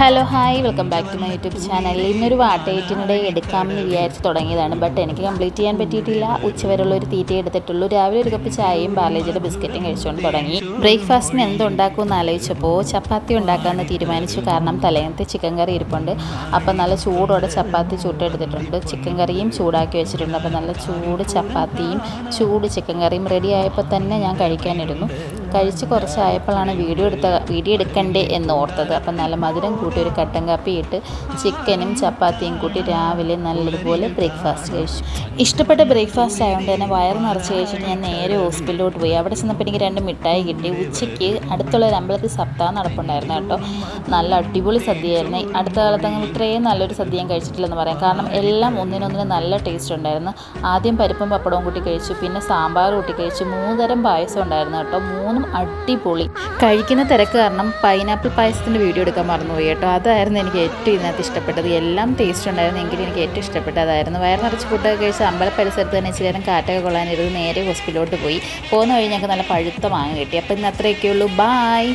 Hello hi welcome back to my YouTube channel. ഇന്നൊരു വാട്ടേറ്റിനിടെ എടുക്കാമെന്ന് വിചാരിച്ച് തുടങ്ങിയതാണ്. ബട്ട് എനിക്ക് കംപ്ലീറ്റ് ചെയ്യാൻ പറ്റിയിട്ടില്ല. ഉച്ചവരെയുള്ള ഒരു തീറ്റ എടുത്തിട്ടുള്ളൂ. രാവിലെ ഒരു കപ്പ് ചായയും പാർലേജിയുടെ ബിസ്ക്കറ്റും കഴിച്ചുകൊണ്ട് തുടങ്ങി. ബ്രേക്ക്ഫാസ്റ്റിന് എന്തുണ്ടാക്കുമെന്ന് ആലോചിച്ചപ്പോൾ ചപ്പാത്തി ഉണ്ടാക്കാമെന്ന് തീരുമാനിച്ചു. കാരണം തലേന്നത്തെ ചിക്കൻ കറി ഇരിപ്പുണ്ട്. അപ്പം നല്ല ചൂടോടെ ചപ്പാത്തി ചുട്ടെടുത്തിട്ടുണ്ട്. ചിക്കൻ കറിയും ചൂടാക്കി വെച്ചിട്ടുണ്ട്. അപ്പം നല്ല ചൂട് ചപ്പാത്തിയും ചൂട് ചിക്കൻ കറിയും റെഡി ആയപ്പോൾ തന്നെ ഞാൻ കഴിക്കാനിരുന്നു. കഴിച്ച് കുറച്ചായപ്പോഴാണ് വീഡിയോ എടുക്കണ്ടേ എന്ന് ഓർത്തത്. അപ്പം നല്ല മധുരം കൂട്ടി ഒരു കട്ടൻ കാപ്പി ഇട്ട് ചിക്കനും ചപ്പാത്തിയും കൂട്ടി രാവിലെ നല്ലതുപോലെ ബ്രേക്ക്ഫാസ്റ്റ് കഴിച്ചു. ഇഷ്ടപ്പെട്ട ബ്രേക്ക്ഫാസ്റ്റ് ആയതുകൊണ്ട് തന്നെ വയറ് നിറച്ച് കഴിച്ചിട്ട് ഞാൻ നേരെ ഹോസ്പിറ്റലിലോട്ട് പോയി. അവിടെ ചെന്നപ്പോൾ എനിക്ക് 2 മിഠായി കിട്ടി. ഉച്ചയ്ക്ക് അടുത്തുള്ള ഒരു അമ്പലത്തിൽ സപ്താഹം നടപ്പുണ്ടായിരുന്നു കേട്ടോ. നല്ല അടിപൊളി സദ്യയായിരുന്നു. അടുത്ത കാലത്ത് അങ്ങനെ ഇത്രയും നല്ലൊരു സദ്യ ഞാൻ കഴിച്ചിട്ടില്ലെന്ന് പറയാം. കാരണം എല്ലാം ഒന്നിനൊന്നിന് നല്ല ടേസ്റ്റ് ഉണ്ടായിരുന്നു. ആദ്യം പരിപ്പും പപ്പടവും കൂട്ടി കഴിച്ചു, പിന്നെ സാമ്പാർ കൂട്ടി കഴിച്ചു. 3 തരം പായസം ഉണ്ടായിരുന്നു കേട്ടോ. 3 അടിപൊളി. കഴിക്കുന്ന തിരക്ക് കാരണം പൈനാപ്പിൾ പായസത്തിൻ്റെ വീഡിയോ എടുക്കാൻ മറന്നുപോയി കേട്ടോ. അതായിരുന്നു എനിക്ക് ഏറ്റവും ഇതിനകത്ത് ഇഷ്ടപ്പെട്ടത്. എല്ലാം ടേസ്റ്റ് ഉണ്ടായിരുന്നു, എങ്കിലും എനിക്ക് ഏറ്റവും ഇഷ്ടപ്പെട്ടതായിരുന്നു. വയറ് നിറച്ച് ഫുഡൊക്കെ കഴിച്ച് അമ്പല പരിസരത്ത് തന്നെ ഇച്ചിരി നേരം കാറ്റൊക്കെ കൊള്ളാനിരുന്ന് നേരെ ഹോസ്പിറ്റലിലോട്ട് പോയി. പോകുന്ന വഴി ഞങ്ങൾക്ക് നല്ല പഴുത്ത മാങ്ങ കിട്ടി. അപ്പം ഇന്ന് അത്രയൊക്കെയുള്ളൂ. ബായ്.